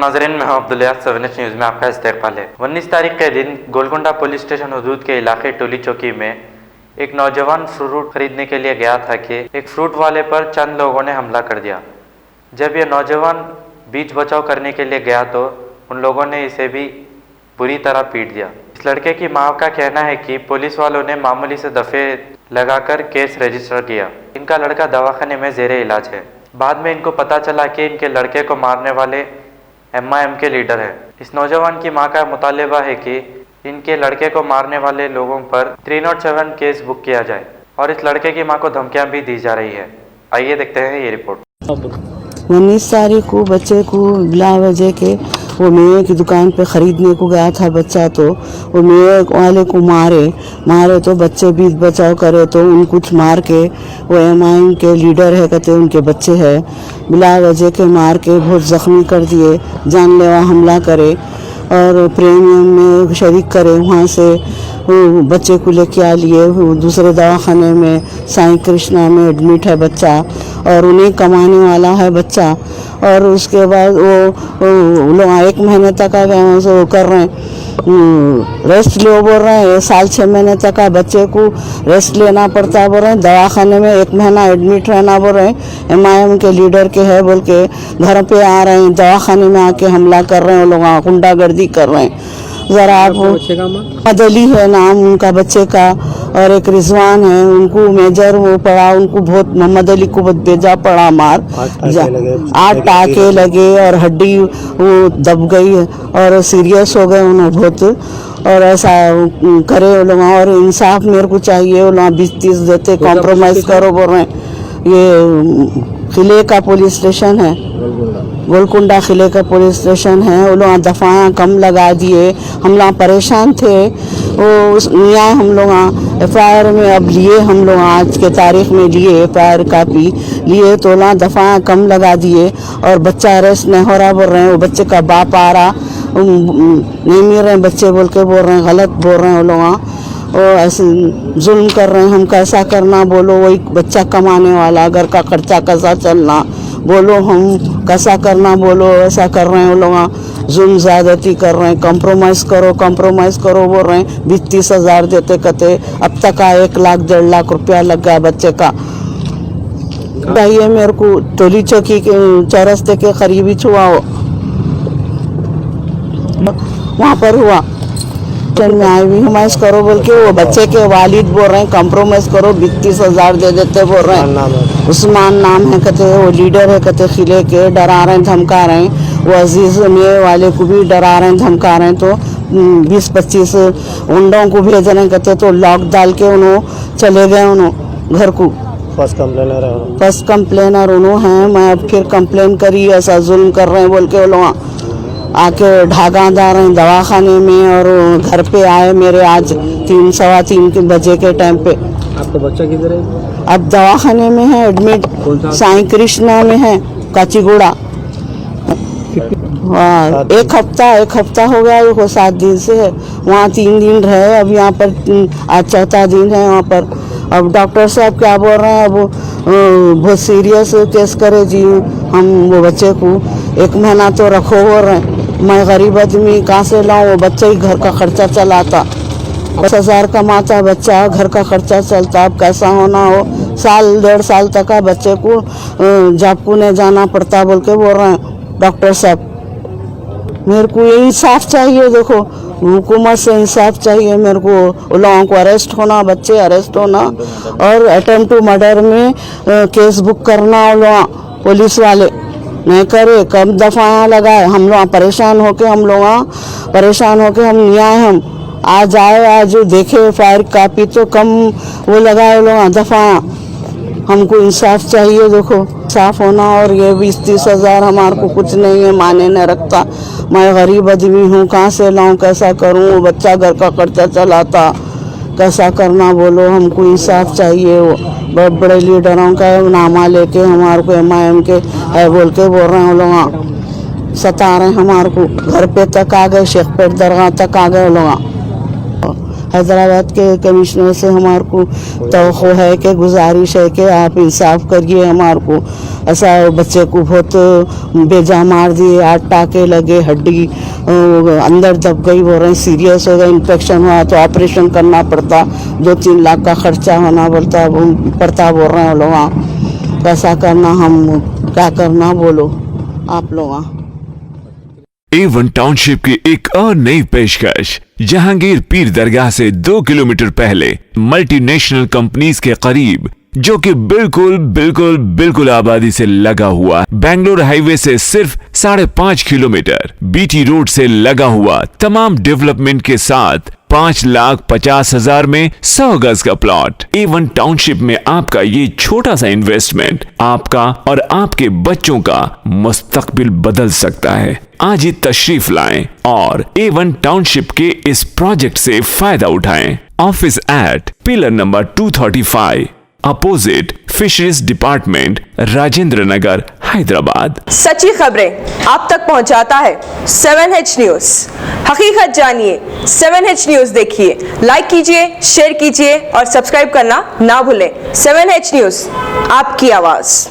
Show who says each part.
Speaker 1: नाज़रीन, मैं हूं अब्दुल्ला। 7 न्यूज़ में आपका इस्तकबाल है। 19 तारीख के दिन गोलकुंडा पुलिस स्टेशन हदूद के इलाके टोली चौकी में एक नौजवान फ्रूट खरीदने के लिए गया था कि एक फ्रूट वाले पर चंद लोगों ने हमला कर दिया। जब यह नौजवान बीच बचाव करने के लिए गया तो उन लोगों ने इसे भी बुरी तरह पीट दिया। इस लड़के की मां का कहना है कि पुलिस वालों ने मामूली से दफे लगाकर केस रजिस्टर किया। इनका लड़का दवाखाने में जेरे इलाज है। बाद में इनको पता चला कि इनके लड़के को मारने वाले MIM के लीडर हैं। इस नौजवान की मां का मुतालिबा है कि इनके लड़के को मारने वाले लोगों पर 307 केस बुक किया जाए और इस लड़के की मां को धमकियां भी दी जा रही है। आइए देखते हैं ये रिपोर्ट।
Speaker 2: 19 तारीख को बच्चे को बिला वजह के वो मेवे की दुकान पे ख़रीदने को गया था बच्चा, तो वो मेवे वाले को मारे तो बच्चे बीच बचाव करे तो उन कुछ मार के वो MIM के लीडर है कहते उनके बच्चे है बिला वजह के मार के बहुत ज़ख्मी कर दिए, जानलेवा हमला करे और प्रीमियम में शरीक करे। वहाँ से वो बच्चे को लेके आ लिए दूसरे दवाखाने में साईं कृष्णा में एडमिट है बच्चा और उन्हें कमाने वाला है बच्चा। और उसके बाद वो लोग 1 महीने तक वो कर रहे हैं रेस्ट लो बोल रहे हैं। 6 महीने तक का बच्चे को रेस्ट लेना पड़ता है बोल रहे हैं। दवाखाने में 1 महीना एडमिट रहना बोल रहे हैं। MIM के लीडर के है बोल के घर पे आ रहे हैं, दवाखाने में आके हमला कर रहे हैं, वो लोग गुंडागर्दी कर रहे हैं। ज़रा आप मदली है नाम उनका बच्चे का और एक रिजवान है, उनको मेजर वो पड़ा, उनको बहुत मोहम्मद अली को बहुत बेजा पड़ा मार, 8 टाके लगे और हड्डी वो दब गई और सीरियस हो गए उन्होंने बहुत। और ऐसा करे वो लोग और इंसाफ मेरे को चाहिए। वो लोग 20-30 देते, कॉम्प्रोमाइज़ करो बोल रहे हैं। ये किले का पुलिस स्टेशन है, गोलकुंडा किले का पुलिस स्टेशन है। वो लोग दफ़ा कम लगा दिए, हम लोग परेशान थे। वो न्याय हम लोग FIR में अब लिए, हम लोग आज के तारीख में लिए FIR कापी लिए तो लोग दफ़ा कम लगा दिए और बच्चा अरेस्ट नहीं हो रहा बोल रहे हैं। वो बच्चे का बाप आ रहा नहीं मिल रहे बच्चे बोल के बोल रहे हैं, गलत बोल रहे हैं वो लोग और ऐसे जुल्म कर रहे हैं। हम कैसा करना बोलो, वही बच्चा कमाने वाला, घर का खर्चा कैसा चलना बोलो, हम कैसा करना बोलो, ऐसा कर रहे हैं वो लोग, जुल्म ज़्यादती कर रहे हैं। कंप्रोमाइज़ करो बोल रहे हैं। 20-30 हज़ार देते कहते अब तक का 1 लाख 1.5 लाख रुपया लग गया बच्चे का। चाहिए मेरे को टोली चौकी के चौरस्ते के करीबी छुआ हो, वहाँ पर हुआ कंप्रोमाइज़ करो बोल के वो बच्चे के वालिद बोल रहे हैं कंप्रोमाइज़ करो, 20-30 हज़ार दे देते बोल रहे हैं। उस्मान नाम है कहते, वो लीडर है कहते किले के, डरा रहे हैं धमका रहे हैं। वो अजीज़ मेरे वाले को भी डरा रहे हैं धमका रहे हैं। तो 20-25 उंडों को भेज रहे हैं कहते, तो लॉक डाल के उन्होंने चले गए उन्होंने घर को। फर्स्ट कंप्लेनर उन्होंने हैं। मैं अब फिर कंप्लेन करी ऐसा जुल्म कर रहे हैं बोल के वो लोग आके ढागा डाल रहे हैं दवाखाने में और घर पे आए मेरे आज 3-3:15 बजे के टाइम पे।
Speaker 3: आपका बच्चा किधर है?
Speaker 2: अब दवाखाने में है एडमिट, साईं कृष्णा में है काचीगुड़ा। एक हफ्ता हो गया, 7 दिन से है वहाँ। 3 दिन रहे, अब यहाँ पर आज 4था दिन है वहाँ पर। अब डॉक्टर साहब क्या बोल रहे हैं, अब बहुत सीरियस केस करे जी, हम वो बच्चे को 1 महीना तो रखो हो रहे हैं। मैं गरीब आदमी कहाँ से लाऊं, वो बच्चे ही घर का खर्चा चलाता, 10,000 कमाता बच्चा, घर का खर्चा चलता। अब कैसा होना हो, 1-1.5 साल तक का बच्चे को जॉब को नहीं जाना पड़ता बोल के बोल रहे हैं डॉक्टर साहब। मेरे को ये इंसाफ चाहिए, देखो हुकूमत से इंसाफ चाहिए मेरे को। लोगों को अरेस्ट होना, बच्चे अरेस्ट होना और अटेम्प्ट टू मर्डर में केस बुक करना वो लोग पुलिस वाले नहीं करे। कम दफ़ा लगाए, हम लोग परेशान होके हम न्याय हम आज आए, आज देखे FIR कापी तो कम वो लगाए लोग दफ़ा। हमको इंसाफ चाहिए, देखो साफ होना। और ये 20-30 हज़ार हमारे को कुछ नहीं है, माने न रखता। मैं गरीब आदमी हूँ, कहाँ से लाऊं, कैसा करूँ, बच्चा घर का खर्चा चलाता, कैसा करना बोलो। हमको इंसाफ चाहिए। वो बड़े बड़े लीडरों का नामा लेके हमारे को MIM के है बोल के बोल रहे हैं वो लोग, सता रहे हैं हमारे को। घर पे तक आ गए, शेखपेट दरगाह तक आ गए वो लोग। हैदराबाद के कमिश्नर से हमारे को तो है कि गुजारिश है कि आप इंसाफ करिए हमारे को। ऐसा बच्चे को बहुत बेजा मार दिए, 8 टाके लगे, हड्डी अंदर दब गई, बोल रहे सीरियस हो गया, इन्फेक्शन हुआ तो ऑपरेशन करना पड़ता, 2-3 लाख का खर्चा होना पड़ता बोल रहे हैं लोग। कैसा करना, हम क्या करना बोलो आप लोग।
Speaker 4: A1 टाउनशिप की एक और नई पेशकश जहांगीर पीर दरगाह से 2 किलोमीटर पहले मल्टीनेशनल कंपनीज के करीब, जो कि बिल्कुल आबादी से लगा हुआ, बेंगलोर हाईवे से सिर्फ 5.5 किलोमीटर, बीटी रोड से लगा हुआ, तमाम डेवलपमेंट के साथ 5,50,000 में 100 गज का प्लॉट। A1 टाउनशिप में आपका ये छोटा सा इन्वेस्टमेंट आपका और आपके बच्चों का मुस्तकबिल बदल सकता है। आज ही तशरीफ लाएं और A1 टाउनशिप के इस प्रोजेक्ट से फायदा उठाएं। Office at pillar number 235 opposite fisheries department, Rajendra Nagar, Hyderabad.
Speaker 5: सच्ची खबरें आप तक पहुंचाता है 7H न्यूज। हकीकत जानिए, 7H न्यूज देखिए, लाइक कीजिए, शेयर कीजिए और सब्सक्राइब करना ना भूलें। 7H न्यूज, आपकी आवाज।